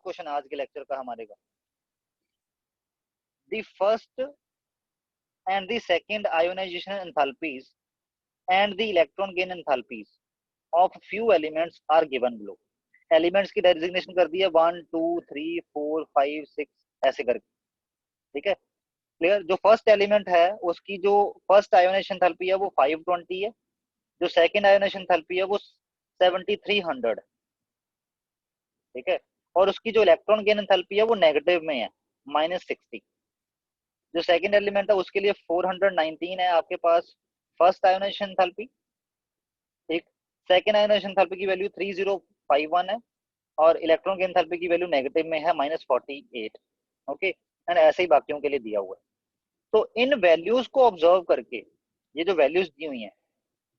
Question आज के lecture का हमारे का। The first and the second ionisation enthalpies and the electron gain enthalpies of few elements are given below. Elements की designation कर दी है 1 2 3 4 5 6 ऐसे करके, ठीक है क्लियर। जो फर्स्ट एलिमेंट है उसकी जो फर्स्ट आयोनाइजेशन एंथैल्पी है वो 520 है, जो सेकंड आयोनाइजेशन एंथैल्पी है वो 7300 है, ठीक है। और उसकी जो इलेक्ट्रॉन गेन एंथैल्पी है वो नेगेटिव में है -60। जो सेकंड एलिमेंट है उसके लिए 419 है आपके पास फर्स्ट आयोनाइजेशन एंथैल्पी, ठीक। सेकंड आयोनाइजेशन एंथैल्पी की वैल्यू 3051 है और इलेक्ट्रॉन गेन एंथैल्पी की वैल्यू नेगेटिव में है -48, ओके। एंड ऐसे ही बाकियों के लिए दिया हुआ है। तो इन वैल्यूज को ऑब्जर्व करके, ये जो वैल्यूज दी हुई हैं,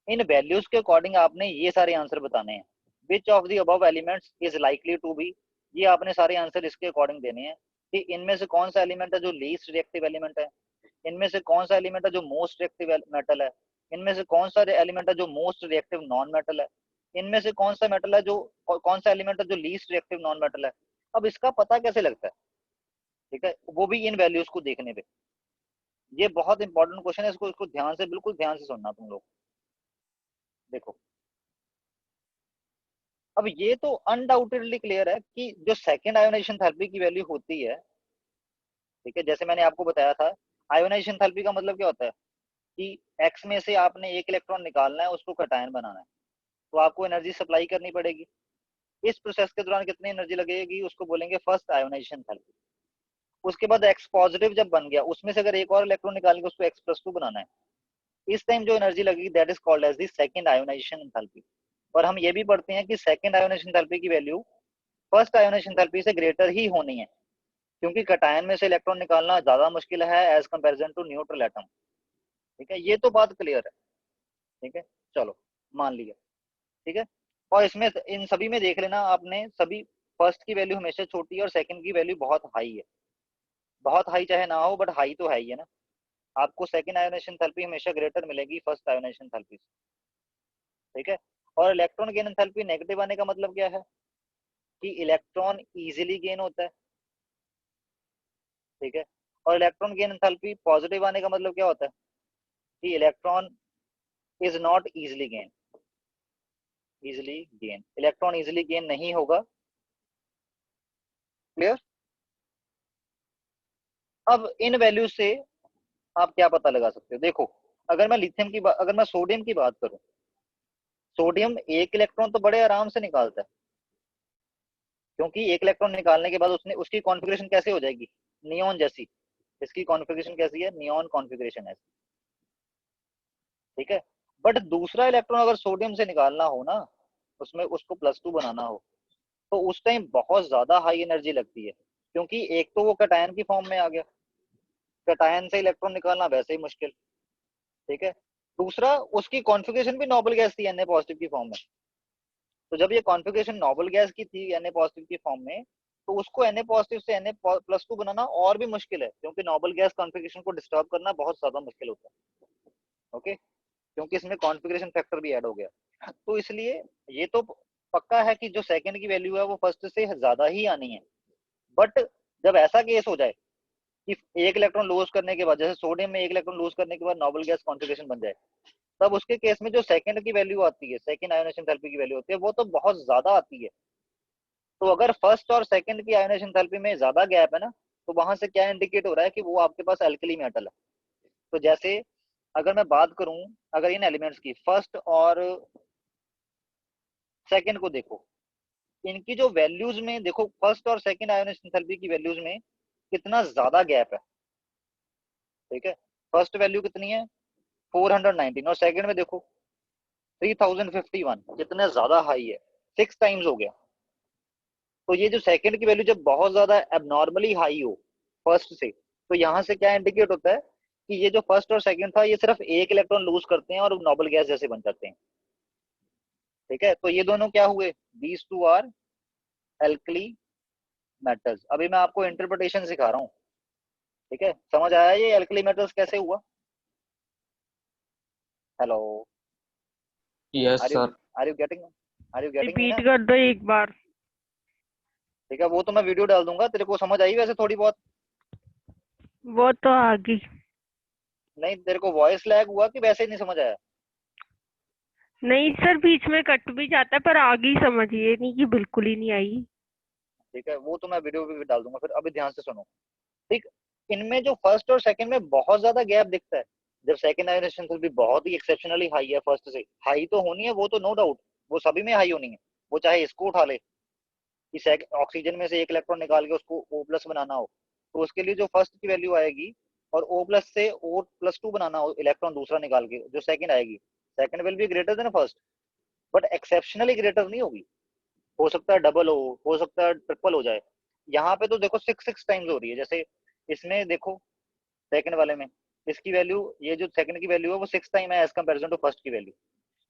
इन वैल्यूज के अकॉर्डिंग आपने ये सारे आंसर बताने हैं। Which of the above elements is likely to be, ये आपने सारे आंसर इसके अकॉर्डिंग देने हैं कि इनमें से कौन सा एलिमेंट है जो लीस्ट रिएक्टिव एलिमेंट है, इनमें से कौन सा एलिमेंट है जो मोस्ट रिएक्टिव मेटल है, इनमें से कौन सा एलिमेंट है जो मोस्ट रिएक्टिव नॉन मेटल है, इनमें से कौन सा मेटल है जो कौन सा एलिमेंट है जो लीस्ट रिएक्टिव नॉन मेटल है। अब इसका पता कैसे लगता है, ठीक है, वो भी इन वैल्यूज को देखने पे। ये बहुत इंपॉर्टेंट क्वेश्चन है, इसको ध्यान से, बिल्कुल ध्यान से सुनना तुम लोग। देखो अब ये तो अनडाउटेडली क्लियर है कि जो सेकंड आयोनाइजेशन थेरेपी की वैल्यू होती है, ठीक है, जैसे मैंने आपको बताया था, आयोनाइजेशन थेरेपी का मतलब क्या होता है कि एक्स में से आपने एक इलेक्ट्रॉन निकालना है, उसको कटायन बनाना है, तो आपको एनर्जी सप्लाई करनी पड़ेगी। इस प्रोसेस के दौरान कितनी एनर्जी लगेगी उसको बोलेंगे फर्स्ट आयोनाइजेशन थेरेपी। उसके बाद एक्स पॉजिटिव जब बन गया, उसमें से अगर एक और इलेक्ट्रॉन निकालेंगे उसको X+2 बनाना है, इस टाइम जो एनर्जी लगेगी that is called as the second ionisation enthalpy. और हम ये भी पढ़ते हैं कि सेकंड आयोनाइजेशन एंथैल्पी की वैल्यू फर्स्ट आयोनाइजेशन एंथैल्पी से ग्रेटर ही होनी है, क्योंकि कटायन में से इलेक्ट्रॉन निकालना ज्यादा मुश्किल है as comparison to neutral atom, ठीक है। ये तो बात क्लियर है, ठीक है, चलो मान लिया, ठीक है। और इसमें इन सभी में देख लेना आपने, सभी फर्स्ट की वैल्यू हमेशा छोटी है और सेकंड की वैल्यू बहुत हाई है। बहुत हाई चाहे ना हो बट हाई तो है ही है ना। आपको सेकंड आयोनाइजेशन एंथैल्पी हमेशा ग्रेटर मिलेगी फर्स्ट आयोनाइजेशन एंथैल्पी से, ठीक है। और इलेक्ट्रॉन गेन एंथैल्पी नेगेटिव आने का मतलब क्या है कि इलेक्ट्रॉन इजीली गेन होता है, ठीक है। और इलेक्ट्रॉन गेन एंथैल्पी पॉजिटिव आने का मतलब क्या होता है कि electron is not easily gain, easily gain, electron easily gain नहीं होगा, क्लियर। अब इन वैल्यू से आप क्या पता लगा सकते हो, देखो अगर मैं लिथियम की अगर मैं सोडियम की बात करूं, सोडियम एक इलेक्ट्रॉन तो बड़े आराम से निकालता है, क्योंकि एक इलेक्ट्रॉन निकालने के बाद उसने उसकी कॉन्फ़िगरेशन कैसे हो जाएगी, नियॉन जैसी। इसकी कॉन्फ़िगरेशन कैसी है, नियॉन कॉन्फ़िगरेशन है, ठीक है। बट दूसरा इलेक्ट्रॉन अगर सोडियम से निकालना हो ना, उसमें उसको +2 बनाना हो, तो उस टाइम बहुत ज्यादा हाई एनर्जी लगती है, क्योंकि एक तो वो कटायन की फॉर्म में आ गया, कटायन से इलेक्ट्रॉन निकालना वैसे ही मुश्किल, ठीक है। दूसरा उसकी कॉन्फ़िगरेशन भी नोबल गैस थी Na पॉजिटिव की फॉर्म में, तो जब ये कॉन्फ़िगरेशन नोबल गैस की थी Na पॉजिटिव की फॉर्म में, तो उसको Na पॉजिटिव से Na+2 बनाना और भी मुश्किल है, क्योंकि नोबल गैस कॉन्फ़िगरेशन को डिस्टर्ब करना बहुत ज्यादा मुश्किल होता है, ओके, क्योंकि इसमें कॉन्फ़िगरेशन फैक्टर भी ऐड हो गया। तो इसलिए ये तो पक्का है कि जो सेकंड की वैल्यू है वो फर्स्ट से ज्यादा ही आनी है। बट जब ऐसा केस हो जाए कि एक इलेक्ट्रॉन लूज करने के बाद, जैसे सोडियम में एक इलेक्ट्रॉन लूज करने के बाद नोबल गैस कॉन्फ़िगरेशन बन जाए, तब उसके केस में जो सेकंड की वैल्यू आती है, सेकंड आयोनाइजेशन एंथैल्पी की वैल्यू होती है, वो तो बहुत ज्यादा आती है। तो अगर फर्स्ट और सेकंड की आयोनाइजेशन एंथैल्पी में ज्यादा गैप है ना, तो वहां से क्या इंडिकेट हो रहा है कि वो आपके पास एल्कली मेटल है। तो जैसे अगर मैं बात करूं, अगर इन एलिमेंट्स की फर्स्ट और सेकंड को देखो, इनकी जो वैल्यूज में देखो, फर्स्ट और सेकंड आयोनाइजेशन एंथैल्पी की वैल्यूज में कितना ज्यादा गैप है, ठीक है। फर्स्ट वैल्यू कितनी है 419 और सेकंड में देखो 3051, कितना ज्यादा हाई है, 6 टाइम्स हो गया। तो ये जो सेकंड की वैल्यू जब बहुत ज्यादा एबनॉर्मली हाई हो फर्स्ट से, तो यहाँ से क्या इंडिकेट होता है कि ये जो फर्स्ट और सेकंड था ये सिर्फ एक इलेक्ट्रॉन लूज करते हैं और नोबल गैस जैसे बन जाते हैं, ठीक है। तो ये दोनों क्या हुए, these two are alkali metals. अभी मैं आपको इंटरप्रिटेशन सिखा रहा हूँ, ठीक है, समझ आया ये एल्कली मेटल्स कैसे हुआ। Hello, yes are you sir. Are you getting, are you getting me repeat ना। कर दो एक बार। ठीक है, वो तो मैं वीडियो डाल दूंगा, तेरे को समझ आई वैसे थोड़ी बहुत? वो तो आ गई। नहीं, तेरे को वॉइस लैग हुआ कि वैसे ही नहीं समझ आया? नहीं सर, बीच में कट भी जाता है, पर आ गई समझ, ये नहीं कि बिल्कुल ही नहीं आई। ठीक है, वो तो मैं वीडियो भी डाल दूंगा, फिर अभी ध्यान से सुनो। ठीक, इनमें जो फर्स्ट और सेकंड में बहुत ज्यादा गैप दिखता है, जब सेकंड आयोनाइजेशन भी बहुत ही एक्सेप्शनली हाई है, फर्स्ट से हाई तो होनी है, वो तो नो डाउट, वो सभी में हाई होनी है। वो चाहे इसको उठा ले कि ऑक्सीजन में से एक इलेक्ट्रॉन निकाल के उसको O प्लस बनाना हो, तो उसके लिए जो फर्स्ट की वैल्यू आएगी, और O प्लस से O प्लस टू बनाना हो इलेक्ट्रॉन दूसरा निकाल के, जो सेकंड आएगी, second will be greater than first, but exceptionally greater नहीं होगी। हो सकता है डबल हो सकता है ट्रिपल हो जाए। यहाँ पे तो देखो 6 टाइम्स हो रही है, जैसे इसमें देखो, सेकंड वाले में इसकी वैल्यू, ये जो सेकंड की वैल्यू है वो 6 टाइम है एज कम्पेरिजन टू फर्स्ट की वैल्यू।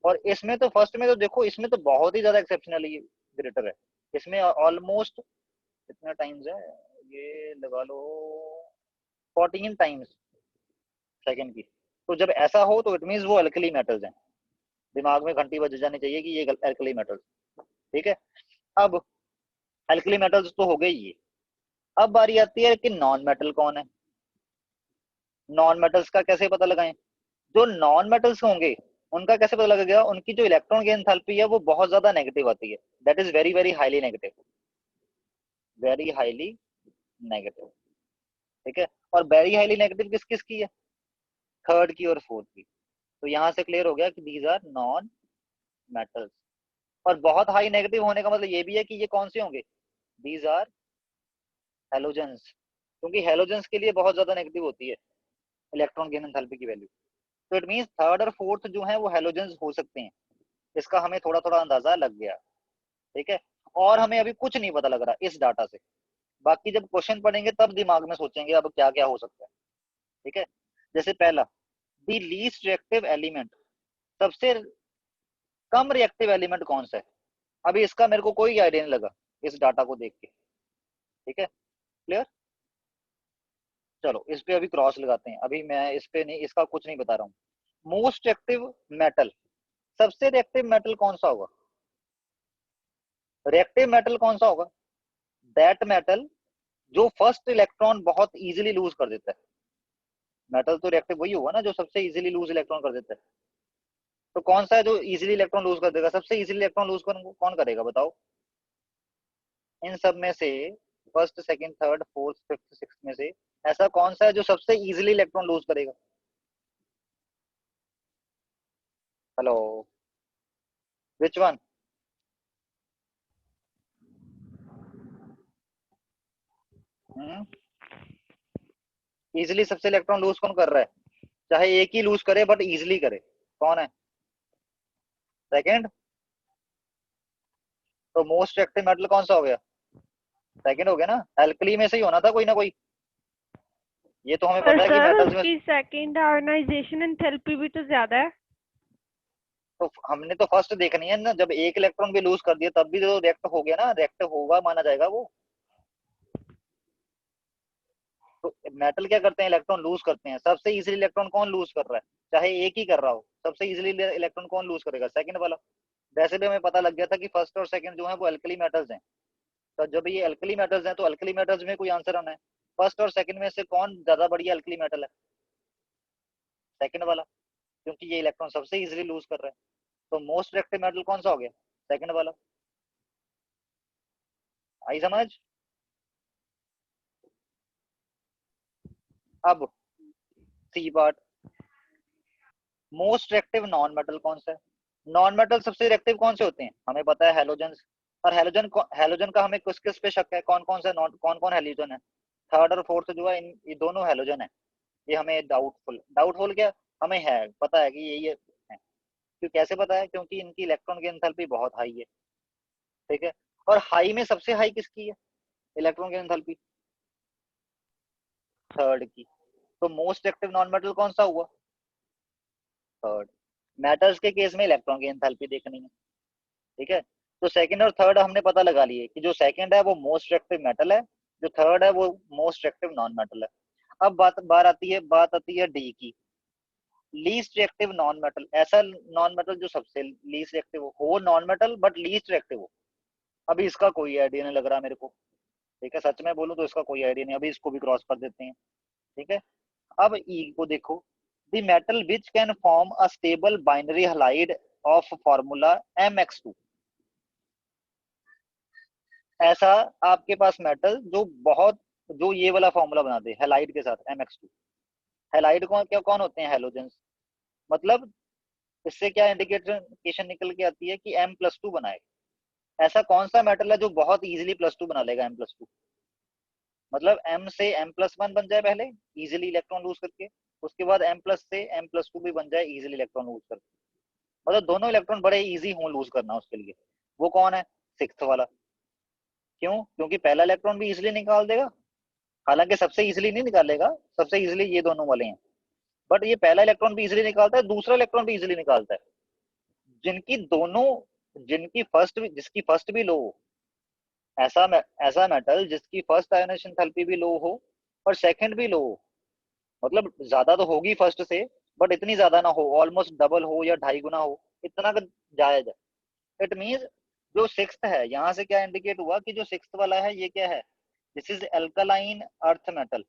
और इसमें तो फर्स्ट में तो देखो, इसमें तो बहुत ही ज्यादा एक्सेप्शनली ग्रेटर है। इसमें ऑलमोस्ट कितना टाइम्स है, ये लगा लो 14 टाइम्स सेकंड की। तो जब ऐसा हो तो इट मीन वो अल्कली मेटल्स हैं। दिमाग में घंटी बज जानी चाहिए कि ये अल्कली मेटल्स। ठीक है, अब अल्कली मेटल्स तो हो गए ये। अब बारी आती है कि नॉन मेटल कौन है। नॉन मेटल्स का कैसे पता लगाएं? जो नॉन मेटल्स होंगे उनका कैसे पता लगेगा? उनकी जो इलेक्ट्रॉन की एंथैल्पी है वो बहुत ज्यादा नेगेटिव आती है, that is very very highly negative, very highly negative. ठीक है, और वेरी हाईली नेगेटिव किस किस की है? थर्ड की और फोर्थ की। तो यहां से क्लियर हो गया कि दीज आर नॉन मेटल्स। और बहुत हाई नेगेटिव होने का मतलब ये भी है कि ये कौन से होंगे? दीज आर हेलोजेंस, क्योंकि हेलोजेंस के लिए बहुत ज्यादा नेगेटिव होती है इलेक्ट्रॉन गेन एंथैल्पी की वैल्यू। तो इट मींस थर्ड और फोर्थ जो है वो हेलोजेंस हो सकते हैं, इसका हमें थोड़ा थोड़ा अंदाजा लग गया। ठीक है, और हमें अभी कुछ नहीं पता लग रहा इस डाटा से। बाकी जब क्वेश्चन पढ़ेंगे तब दिमाग में सोचेंगे अब क्या क्या हो सकता है। ठीक है, जैसे पहला, द लीस्ट रिएक्टिव एलिमेंट, सबसे कम रिएक्टिव एलिमेंट कौन सा है? अभी इसका मेरे को कोई आइडिया नहीं लगा इस डाटा को देख के। ठीक है, क्लियर? चलो इस पे अभी क्रॉस लगाते हैं, अभी मैं इस पे नहीं, इसका कुछ नहीं बता रहा हूँ। मोस्ट रिएक्टिव मेटल, सबसे रिएक्टिव मेटल कौन सा होगा? रिएक्टिव मेटल कौन सा होगा? दैट मेटल जो फर्स्ट इलेक्ट्रॉन बहुत इजीली लूज कर देता है। मेटल तो रिएक्टिव वही होगा ना जो सबसे इजीली लूज इलेक्ट्रॉन कर देता है। तो कौन सा है जो इजीली इलेक्ट्रॉन लूज कर देगा? सबसे इजीली इलेक्ट्रॉन लूज कौन करेगा बताओ? इन सब में से, first second third fourth fifth six में से ऐसा कौन सा है जो सबसे इजीली इलेक्ट्रॉन लूज करेगा? Hello, which one? इजीली सबसे इलेक्ट्रॉन लूज कौन कर रहा है? चाहे एक ही लूज करे बट इजीली करे, कौन है? सेकंड। तो मोस्ट रिएक्टिव मेटल कौन सा हो गया? सेकंड हो गया ना, एल्कली में से ही होना था कोई ना कोई। ये तो हमें पर पता है कि सर मेटल्स में। उसकी सेकंड आयोनाइजेशन एंथैल्पी भी तो ज्यादा है। तो हमने तो फर्स्ट देखनी है ना, जब एक इलेक्ट्रॉन भी लूज कर दिया तब भी तो रिएक्ट हो गया ना, रिएक्ट होगा माना जाएगा वो। तो मेटल क्या करते हैं? इलेक्ट्रॉन लूज करते हैं। सबसे इजीली इलेक्ट्रॉन कौन लूज कर रहा है? चाहे एक ही कर रहा हो, सबसे इजीली इलेक्ट्रॉन कौन लूज करेगा? सेकंड वाला। वैसे भी हमें पता लग गया था कि फर्स्ट और सेकंड जो है वो अल्कली मेटल्स हैं। तो जब ये अल्कली मेटल्स हैं तो अल्कली मेटल्स में कोई आंसर आना है। फर्स्ट और सेकंड में से कौन ज्यादा बढ़िया अल्कली मेटल है? सेकंड वाला, क्योंकि ये इलेक्ट्रॉन सबसे इजीली लूज कर रहा है। तो मोस्ट रिएक्टिव मेटल कौन सा हो गया? सेकंड वाला। आई समझ? अब C part, most reactive non metal कौन सा है? नॉन मेटल सबसे रिएक्टिव कौन से होते हैं? हमें पता है हेलोजन। और हेलोजन का हमें किस किस पे शक है? कौन कौन सा नॉन, कौन कौन हेलोजन है? थर्ड और फोर्थ जो है ये दोनों हेलोजन है। ये हमें डाउटफुल, डाउटफुल क्या, हमें है पता है कि ये है। क्यों, कैसे पता है? क्योंकि इनकी इलेक्ट्रॉन की एंथैल्पी बहुत हाई है। ठीक है, और हाई में सबसे हाई किसकी है इलेक्ट्रॉन की एंथैल्पी? थर्ड की। तो मोस्ट एक्टिव नॉन मेटल कौन सा हुआ? थर्ड। मेटल्स के केस में इलेक्ट्रॉन की एंथैल्पी देखनी है। ठीक है, तो सेकंड और थर्ड हमने पता लगा लिए कि जो सेकंड है वो मोस्ट एक्टिव मेटल है, जो थर्ड है वो मोस्ट एक्टिव नॉन मेटल है। अब बात आती है डी की, लीस्ट रिएक्टिव नॉन मेटल। ऐसा नॉन मेटल जो सबसे लीस्ट रिएक्टिव हो non metal but least reactive हो। अभी इसका कोई आइडिया नहीं लग रहा मेरे को। ठीक है, सच में बोलूं तो इसका कोई आइडिया नहीं, अभी इसको भी क्रॉस कर देते हैं। ठीक है, अब ई को देखो, the metal which can form a stable binary halide of formula mx2। ऐसा आपके पास मेटल जो बहुत, जो ये वाला फॉर्मूला बना दे हेलाइड के साथ mx2। हेलाइड कौन क्या कौन होते हैं? हेलोजेंस। मतलब इससे क्या इंडिकेशन निकल के आती है कि m+2 बनाए। ऐसा कौन सा मेटल है जो बहुत इजीली +2 बना लेगा m+2? मतलब m से m+1 बन जाए पहले इजीली इलेक्ट्रॉन लूज करके, उसके बाद m+ से m+2 भी बन जाए इजीली इलेक्ट्रॉन लूज करके। मतलब दोनों इलेक्ट्रॉन बड़े इजी हों लूज करना उसके लिए। वो कौन है? सिक्स्थ वाला। क्यों? क्योंकि पहला इलेक्ट्रॉन भी इजीली निकाल देगा, हालांकि सबसे इजीली नहीं निकालेगा, सबसे इजीली ये दोनों वाले हैं, बट ये पहला इलेक्ट्रॉन भी इजीली निकालता है, दूसरा इलेक्ट्रॉन भी इजीली निकालता है। जिनकी दोनों, जिनकी फर्स्ट भी, जिसकी फर्स्ट भी लो हो, ऐसा मेटल जिसकी फर्स्ट आयोनाइजेशन एंथैल्पी भी लो हो और सेकंड भी लो हो, मतलब ज्यादा तो होगी फर्स्ट से, बट इतनी ज्यादा ना हो, ऑलमोस्ट डबल हो या 2.5 गुना हो, इतना का जायज है। इट मींस जो सिक्स्थ है, यहाँ से क्या इंडिकेट हुआ कि जो सिक्स्थ वाला है ये क्या है? This is alkaline earth metal.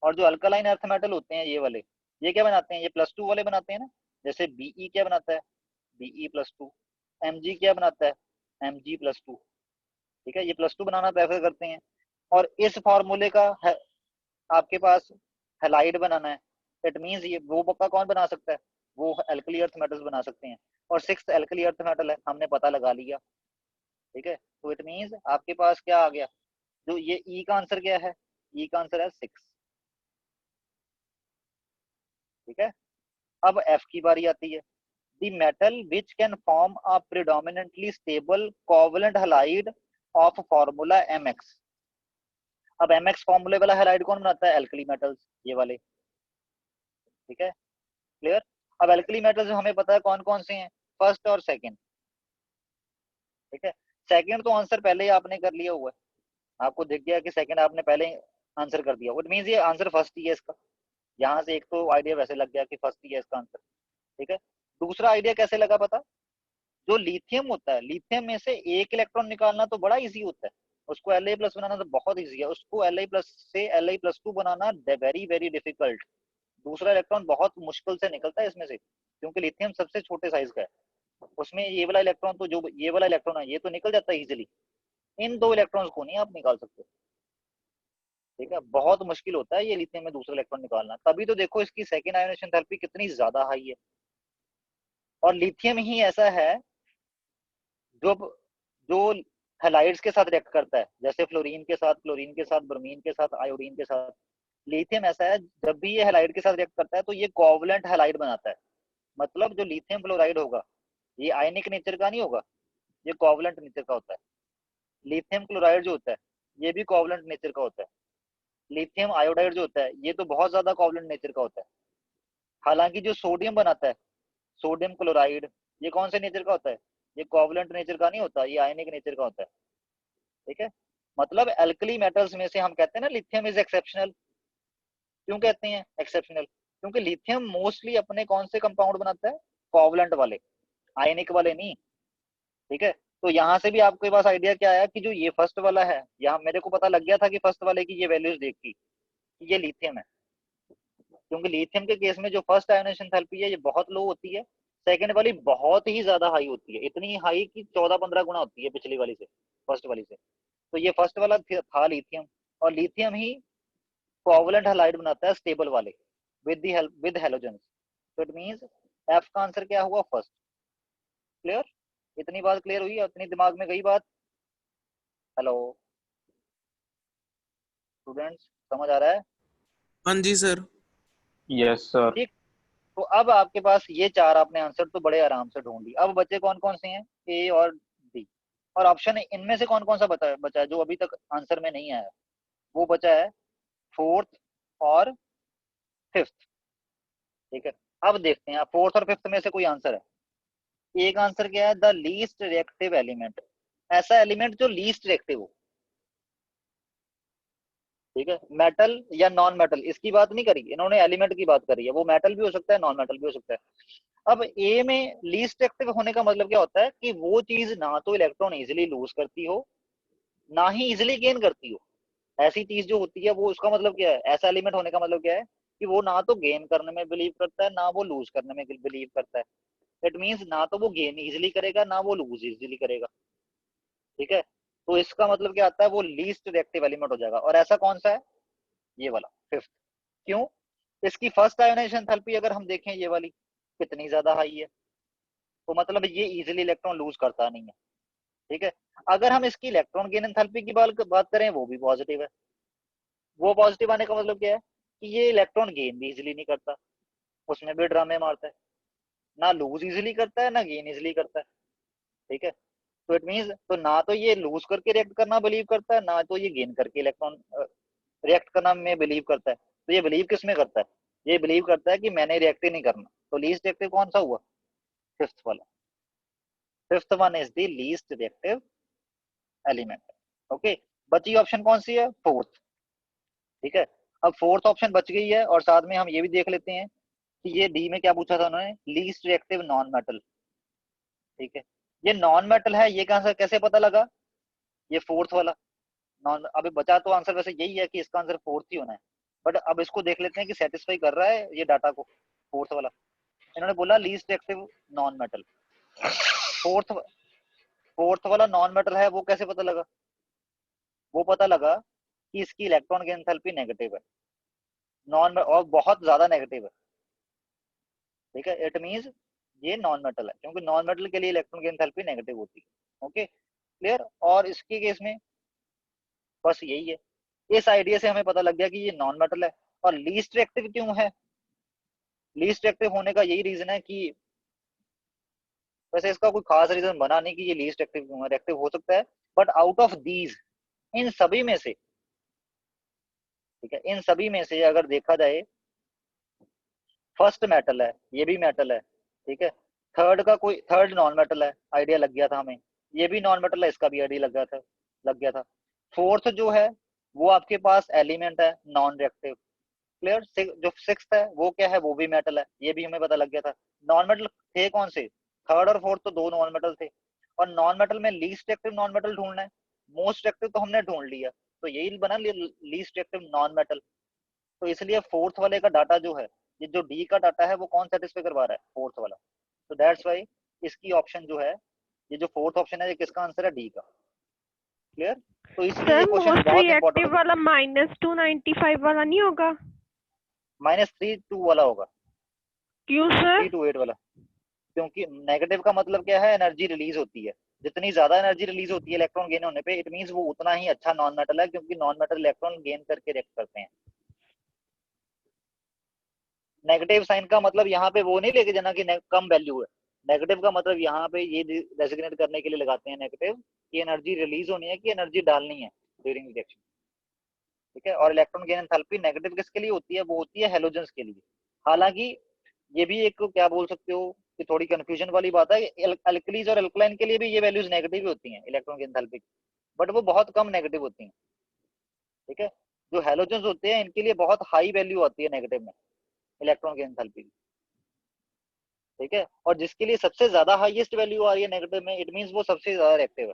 और जो अल्कलाइन अर्थ मेटल होते हैं ये वाले, ये क्या बनाते हैं? ये +2 वाले बनाते हैं ना। जैसे Be क्या बनाता है? Be+2। Mg क्या बनाता है? Mg+2। ठीक है, ये +2 बनाना प्रेफर करते हैं। और इस फॉर्मूले का है, आपके पास हेलाइड बनाना है, इट मींस ये वो पक्का कौन बना सकता है? वो एल्कली अर्थ मेटल्स बना सकते हैं। और सिक्स एल्कली अर्थ मेटल है, हमने पता लगा लिया। ठीक है, तो इट मींस आपके पास क्या आ गया? जो ये ई का आंसर क्या है? ई का आंसर है 6। ठीक है, अब एफ की बारी आती है। The metal which can form a predominantly stable covalent halide of formula mx। अब mx फॉर्मूले वाला हैलाइड कौन बनाता है? एल्कली मेटल्स, ये वाले। ठीक है, क्लियर। अब एल्कली मेटल्स हमें पता है कौन कौन से हैं, फर्स्ट और सेकंड। ठीक है, सेकंड तो आंसर पहले ही आपने कर लिया हुआ है, आपको दिख गया कि सेकंड आपने पहले आंसर कर दिया, इट मींस ये आंसर फर्स्ट ही है इसका। यहाँ से एक तो आइडिया वैसे लग गया कि फर्स्ट ही है इसका आंसर। ठीक है, दूसरा आइडिया कैसे लगा पता? जो लिथियम होता है, लिथियम में से एक इलेक्ट्रॉन निकालना तो बड़ा इजी होता है, उसको Li+ बनाना तो बहुत इजी है, उसको Li+ से Li+2 बनाना वेरी वेरी डिफिकल्ट। दूसरा इलेक्ट्रॉन बहुत मुश्किल से निकलता है इसमें से, क्योंकि लिथियम सबसे छोटे साइज का है। उसमें ये वाला इलेक्ट्रॉन तो, जो ये वाला इलेक्ट्रॉन है, ये तो निकल जाता है इजिली। इन दो इलेक्ट्रॉन्स को नहीं आप निकाल सकते। ठीक है, बहुत मुश्किल होता है ये लिथियम में दूसरा इलेक्ट्रॉन निकालना, तभी तो देखो इसकी सेकेंड आयोनेशन एंथैल्पी कितनी ज्यादा हाई है। और लिथियम ही ऐसा है जो जो हैलाइड्स के साथ रिएक्ट करता है, जैसे फ्लोरीन के साथ, क्लोरीन के साथ, ब्रोमीन के साथ, आयोडीन के साथ। लिथियम ऐसा है, जब भी ये हैलाइड के साथ रिएक्ट करता है तो ये कोवलेंट हैलाइड बनाता है। मतलब जो लिथियम क्लोराइड होगा, ये आयनिक नेचर का नहीं होगा, ये कोवलेंट नेचर का होता है। लिथियम क्लोराइड जो होता है, ये भी कोवलेंट नेचर का होता है। लिथियम आयोडाइड जो होता है, ये तो बहुत ज्यादा कोवलेंट नेचर का होता है। हालांकि जो सोडियम बनाता है, सोडियम क्लोराइड, ये कौन से नेचर का होता है? ये कोवलेंट नेचर का नहीं होता, ये आयनिक नेचर का होता है। ठीक है, मतलब एल्कली मेटल्स में से हम कहते हैं ना लिथियम इज एक्सेप्शनल। क्यों कहते हैं एक्सेप्शनल? क्योंकि लिथियम मोस्टली अपने कौन से कंपाउंड बनाता है? कोवलेंट वाले, आयनिक वाले नहीं। ठीक है, तो यहाँ से भी आपके पास आइडिया क्या आया कि जो ये फर्स्ट वाला है, यहाँ मेरे को पता लग गया था कि फर्स्ट वाले की ये वैल्यूज देखी कि ये लिथियम है। क्योंकि लिथियम के केस में जो फर्स्ट आयोनाइजेशन एंथैल्पी है ये बहुत लो होती है, सेकंड वाली बहुत ही ज्यादा हाई होती है, इतनी हाई कि 14-15 गुना होती है पिछली वाली से, फर्स्ट वाली से। तो ये फर्स्ट वाला था लिथियम, और लिथियम ही कोवलेंट हैलाइड बनाता है स्टेबल वाले, with the help with halogens. तो इट मींस एफ का आंसर क्या हुआ? फर्स्ट। क्लियर? इतनी बात क्लियर हुई? अपनी दिमाग में गई बात? हेलो स्टूडेंट्स, समझ आ रहा है? हाँ जी सर। Yes sir. ठीक, तो अब आपके पास ये चार आपने आंसर तो बड़े आराम से ढूंढ ली। अब बचे कौन कौन से हैं? ए और डी। और ऑप्शन इनमें से कौन कौन सा बचा है जो अभी तक आंसर में नहीं आया? वो बचा है फोर्थ और फिफ्थ। ठीक है, अब देखते हैं फोर्थ और फिफ्थ में से कोई आंसर है। एक आंसर क्या है? द लीस्ट रिएक्टिव एलिमेंट, ऐसा एलिमेंट जो लीस्ट रिएक्टिव हो। ठीक है, मेटल या नॉन मेटल इसकी बात नहीं करी इन्होंने, एलिमेंट की बात करी है। वो मेटल भी हो सकता है, नॉन मेटल भी हो सकता है। अब ए में लीस्ट एक्टिव होने का मतलब क्या होता है? कि वो चीज ना तो इलेक्ट्रॉन इजिली लूज करती हो, ना ही इजिली गेन करती हो। ऐसी चीज जो होती है वो, उसका मतलब क्या है, ऐसा एलिमेंट होने का मतलब क्या है कि वो ना तो गेन करने में बिलीव करता है ना वो लूज करने में बिलीव करता है। इट मीन्स ना तो वो गेन इजिली करेगा ना वो लूज इजिली करेगा। ठीक है, तो इसका मतलब क्या आता है, वो लीस्ट रिएक्टिव एलिमेंट हो जाएगा। और ऐसा कौन सा है, ये वाला फिफ्थ। क्यों, इसकी फर्स्ट आयोनाइजेशन एंथैल्पी अगर हम देखें ये वाली कितनी ज्यादा हाई है, तो मतलब ये इजिली इलेक्ट्रॉन लूज करता नहीं है। ठीक है, अगर हम इसकी इलेक्ट्रॉन गेन एंथैल्पी की बात करें, वो भी पॉजिटिव है। वो पॉजिटिव आने का मतलब क्या है कि ये इलेक्ट्रॉन गेन भी इजिली नहीं करता, उसमें भी ड्रामे मारता है, ना लूज इजिली करता है ना गेन इजिली करता है। ठीक है, तो इट मीन्स तो ना तो ये लूज करके रिएक्ट करना बिलीव करता है ना तो ये गेन करके इलेक्ट्रॉन रिएक्ट करना में बिलीव करता है। तो ये बिलीव किस में करता है, ये बिलीव करता है कि मैंने रिएक्ट ही नहीं करना। तो लीस्ट रिएक्टिव कौन सा हुआ, फिफ्थ वाला। Fifth one is the least reactive element. Okay, बची ऑप्शन कौन सी है, फोर्थ। ठीक है, अब फोर्थ ऑप्शन बच गई है, और साथ में हम ये भी देख लेते हैं कि ये डी में क्या पूछा था उन्होंने, लीस्ट रिएक्टिव नॉन मेटल। ठीक है, ये नॉन मेटल है, ये कहां से कैसे पता लगा, ये फोर्थ वाला नॉन। अभी बचा तो आंसर वैसे यही है कि इसका आंसर फोर्थ ही होना है, बट अब इसको देख लेते हैं कि सेटिस्फाई कर रहा है ये डाटा को, फोर्थ वाला। इन्होंने बोला least reactive non metal, fourth fourth वाला नॉन मेटल है, वो कैसे पता लगा, वो पता लगा कि इसकी इलेक्ट्रॉन की एंथैल्पी नेगेटिव है, नॉन और बहुत ज्यादा नेगेटिव है। ठीक है, इट मींस ये नॉन मेटल है, क्योंकि नॉन मेटल के लिए इलेक्ट्रॉन की एंथैल्पी नेगेटिव होती है। Okay, clear. और इसके केस में बस यही है, इस आइडिया से हमें पता लग गया कि ये नॉन मेटल है। और लीस्ट रिएक्टिव क्यों है, लीस्ट रिएक्टिव होने का यही रीजन है कि, वैसे इसका कोई खास रीजन बना नहीं कि ये लीस्ट एक्टिव क्यों है, रिएक्टिव हो सकता है, बट आउट ऑफ दीज, इन सभी में से, ठीक है, इन सभी में से अगर देखा जाए, फर्स्ट मेटल है, ये भी मेटल है। ठीक है, थर्ड का कोई थर्ड नॉन मेटल है, आइडिया लग गया था हमें, ये भी नॉन मेटल है, इसका भी आइडिया लग गया था। फोर्थ जो है वो आपके पास एलिमेंट है नॉन रिएक्टिव, क्लियर। जो सिक्स है वो क्या है, वो भी मेटल है, ये भी हमें पता लग गया था। नॉन मेटल थे कौन से, थर्ड और फोर्थ तो दो नॉन मेटल थे। और नॉन मेटल में लीस्ट एक्टिव नॉन मेटल ढूंढना है, मोस्ट एक्टिव तो हमने ढूंढ लिया, तो यही बना लीस्ट एक्टिव नॉन मेटल। तो इसलिए फोर्थ वाले का डाटा जो है, ये जो डी का डाटा है वो कौन सेटिस्फाई करवा रहा है, फोर्थ वाला। तो दैट्स वाई इसकी ऑप्शन जो है, ये जो फोर्थ ऑप्शन है, ये किसका आंसर है, डी का। क्लियर, तो इसलिए सर ये क्वेश्चन मोस्ट बहुत इंपॉर्टेंट रिएक्टिव होता है। वाला -295 वाला नहीं होगा? -3 2 वाला होगा, क्यों सर? 3 to 8 वाला। क्योंकि नेगेटिव का मतलब क्या है, एनर्जी रिलीज होती है, जितनी ज्यादा एनर्जी रिलीज होती है इलेक्ट्रॉन गेन होने पे, इट मींस वो उतना ही अच्छा नॉन मेटल है, क्योंकि नॉन मेटल इलेक्ट्रॉन गेन करके रिएक्ट करते हैं। नेगेटिव साइन का मतलब यहाँ पे वो नहीं लेके जाना कि कम वैल्यू है, नेगेटिव का मतलब यहाँ पे ये डेजिग्नेट करने के लिए लगाते हैं नेगेटिव, कि एनर्जी रिलीज होनी है, कि एनर्जी डालनी है ड्यूरिंग रिएक्शन। ठीक है, और इलेक्ट्रॉन गेन एंथैल्पी नेगेटिव किसके लिए होती है, वो होती है हेलोजेंस के लिए। हालांकि ये भी एक क्या बोल सकते हो कि थोड़ी कंफ्यूजन वाली बात है, अल्कलीज और अल्कलाइन के लिए भी ये वैल्यूज नेगेटिव ही होती हैं इलेक्ट्रॉन की एंथैल्पी, बट वो बहुत कम नेगेटिव होती हैं। ठीक है, जो हेलोजेंस होते हैं इनके लिए बहुत हाई वैल्यू आती है नेगेटिव में इलेक्ट्रॉन की एंथैल्पी। ठीक है, और जिसके लिए सबसे ज्यादा हाईएस्ट वैल्यू आ रही है नेगेटिव में, इट मींस वो सबसे ज्यादा रिएक्टिव है।